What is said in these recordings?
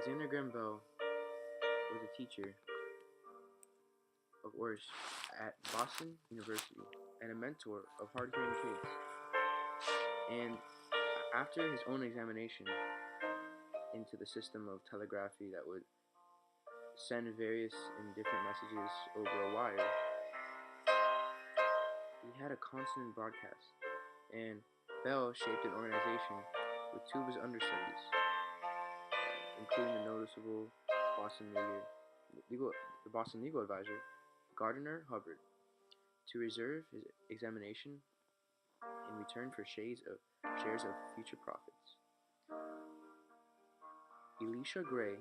Alexander Graham Bell was a teacher of Orsh at Boston University and a mentor of hard-hearing kids. And after his own examination into the system of telegraphy that would send various and different messages over a wire, he had a constant broadcast. And Bell shaped an organization with two of his understudies, including the noticeable the Boston legal advisor, Gardner Hubbard, to reserve his examination in return for shares of future profits. Elisha Gray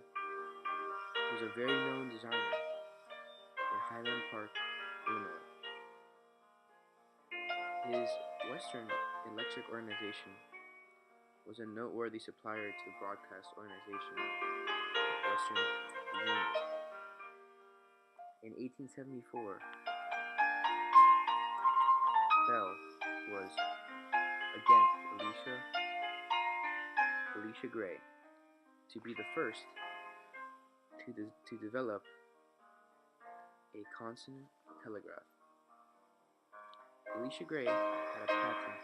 was a very known designer in Highland Park, Illinois. His Western Electric organization was a noteworthy supplier to the broadcast organization Western Union. In 1874, Bell was against Elisha Gray to be the first to develop a consonant telegraph. Elisha Gray had a patent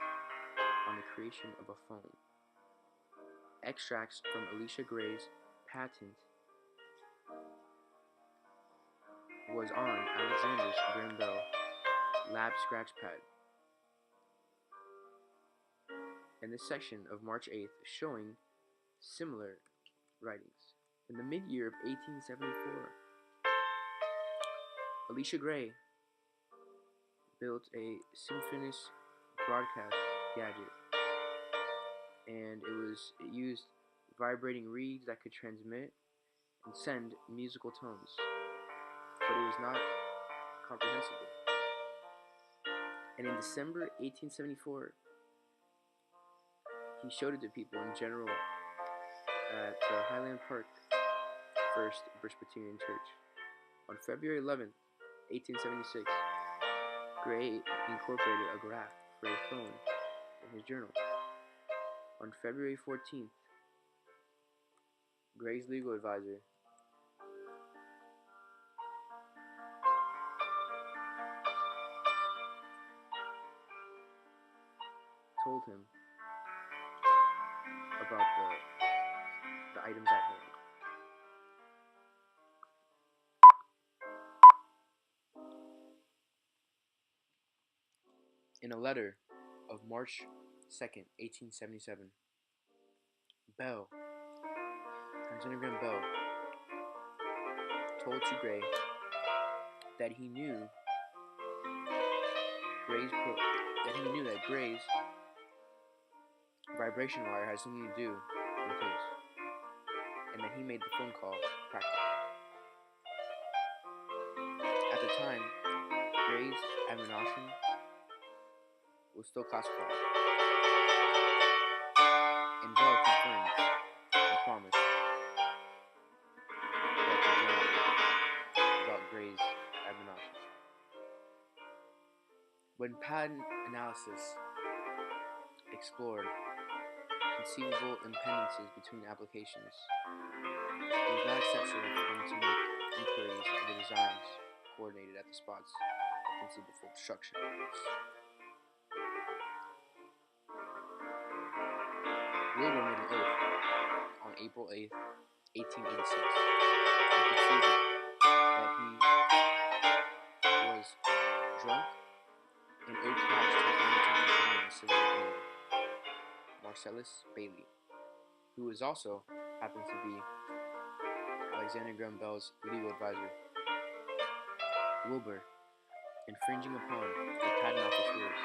on the creation of a phone. Extracts from Elisha Gray's patent was on Alexander Graham Bell lab scratchpad. And this section of March 8th showing similar writings. In the mid-year of 1874, Elisha Gray built a symphonous broadcast gadget, and it used vibrating reeds that could transmit and send musical tones, but it was not comprehensible. And in December 1874, he showed it to people in general at the Highland Park First Presbyterian Church. On February 11th, 1876, Gray incorporated a graph for a phone in his journal. On February 14th, Gray's legal advisor told him about the items at hand. In a letter of March 2nd, 1877, Alexander Graham Bell told to Gray that he knew that Gray's vibration wire had something to do with his, and that he made the phone call practical. At the time, Gray's admonition was still classified, and Bell confirmed and promised about Gray's admonition. When patent analysis explored conceivable impedances between applications, it was not exceptional for them to make inquiries of the designs coordinated at the spots of conceivable obstruction. Wilbur made an oath on April 8th, 1886, and conceded that he was drunk and owed cash to his longtime companion in civil engineering, Marcellus Bailey, who also happened to be Alexander Graham Bell's legal advisor. Wilbur, infringing upon the patent office rules,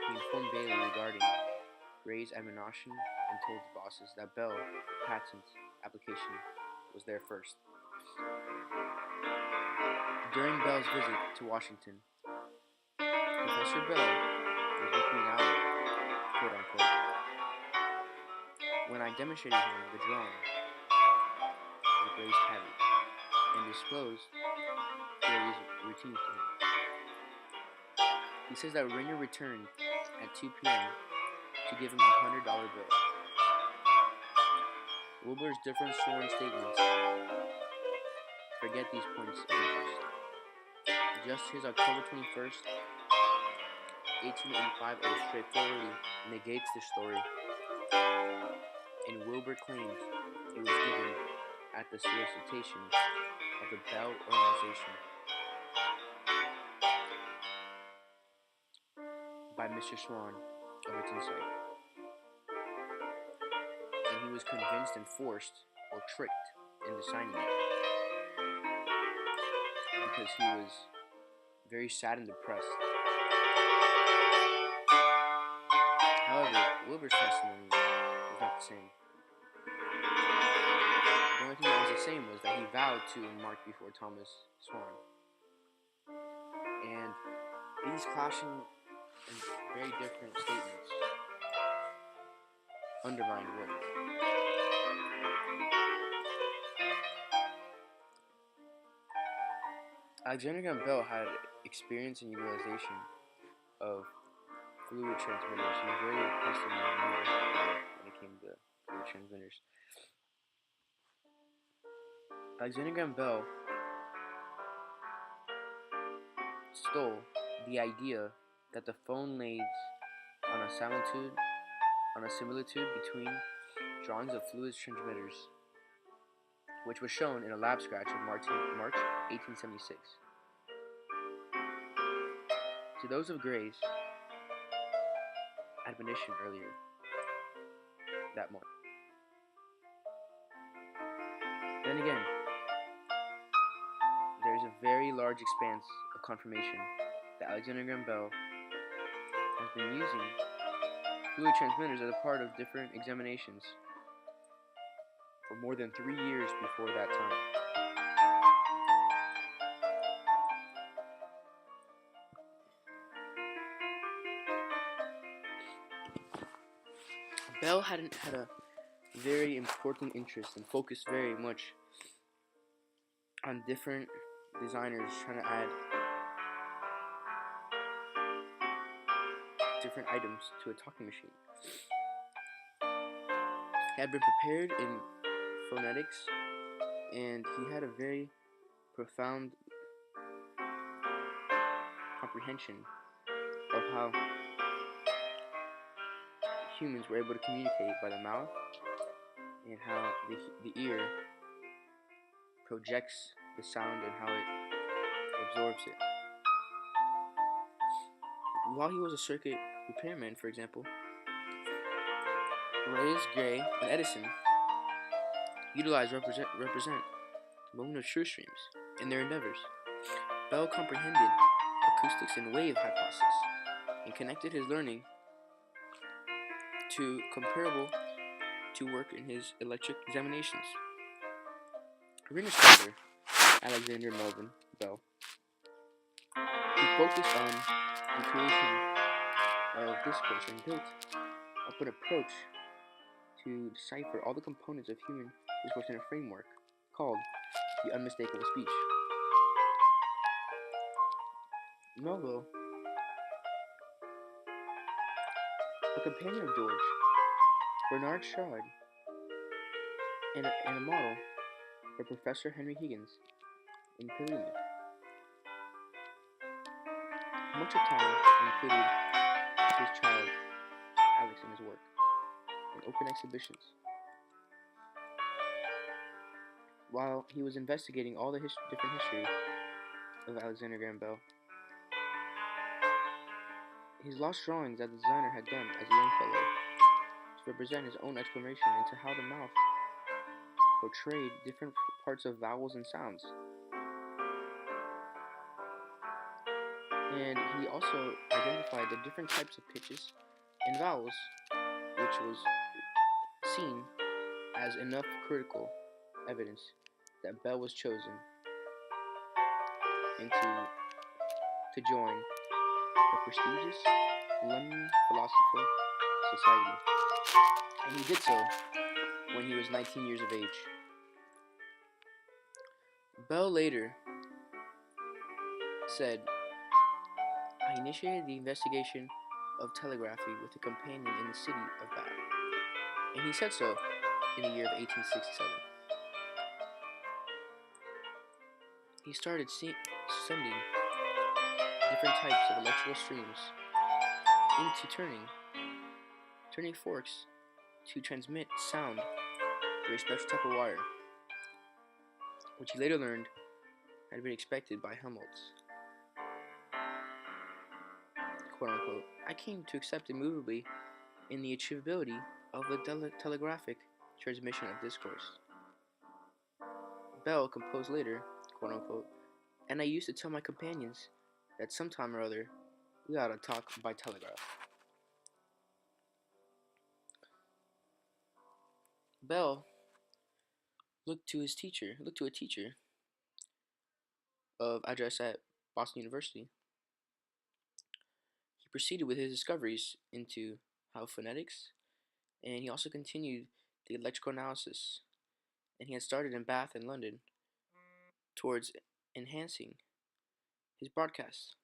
he informed Bailey regarding Gray's admonition and told the bosses that Bell's patent application was there first. During Bell's visit to Washington, Professor Bell was looking out, quote unquote, when I demonstrated him the drawing of Gray's patent and disclosed Gray's routine to him. He says that Ringer returned at 2 p.m. to give him a $100 bill. Wilbur's different sworn statements forget these points of interest. Just his October 21st, 1885 oath straightforwardly negates this story, and Wilbur claims it was given at the solicitation of the Bell Organization by Mr. Swan of its insight, and he was convinced and forced or tricked into signing it because he was very sad and depressed. However, Wilbur's testimony was not the same. The only thing that was the same was that he vowed to Mark before Thomas Swan. And these clashing and very different statements undermined Wilbur. Alexander Graham Bell had experience in utilization of fluid transmitters. He was very accustomed to when it came to fluid transmitters. Alexander Graham Bell stole the idea that the phone lays on a similitude between drawings of fluid transmitters, which was shown in a lab sketch of March 1876. To those of Gray's admonition earlier that month. Then again, there is a very large expanse of confirmation that Alexander Graham Bell has been using fluid transmitters as a part of different examinations for more than 3 years before that time. Bell had a very important interest and focused very much on different designers trying to add different items to a talking machine. He had been prepared in phonetics, and he had a very profound comprehension of how humans were able to communicate by the mouth, and how the ear projects the sound and how it absorbs it. While he was a circuit repairman, for example, Reyes, Gray, and Edison utilized represent the moment of true streams in their endeavors. Bell comprehended acoustics and wave hypothesis and connected his learning to comparable to work in his electric examinations. Ringer's father, Alexander Melvin Bell, he focused on the creation of discourse and built up an approach to decipher all the components of human discourse in a framework called the unmistakable speech. Melville, a companion of George, Bernard Shaw, and a model for Professor Henry Higgins in Pilgrimage. Much of time included his child, Alex, in his work, and open exhibitions. While he was investigating all the different history of Alexander Graham Bell, his lost drawings that the designer had done as a young fellow to represent his own exploration into how the mouth portrayed different parts of vowels and sounds. And he also identified the different types of pitches and vowels, which was seen as enough critical evidence that Bell was chosen and to join the prestigious London Philosophical Society. And he did so when he was 19 years of age. Bell later said, "I initiated the investigation of telegraphy with a companion in the city of Bath." And he said so in the year of 1867. He started sending different types of electrical streams into turning forks to transmit sound through a special type of wire, which he later learned had been expected by Helmholtz. Quote unquote, I came to accept immovably in the achievability of the telegraphic transmission of discourse. Bell composed later, quote unquote, and I used to tell my companions that sometime or other we ought to talk by telegraph. Bell looked to a teacher of address at Boston University. He proceeded with his discoveries into how phonetics, and he also continued the electrical analysis, and he had started in Bath and London towards enhancing his broadcasts.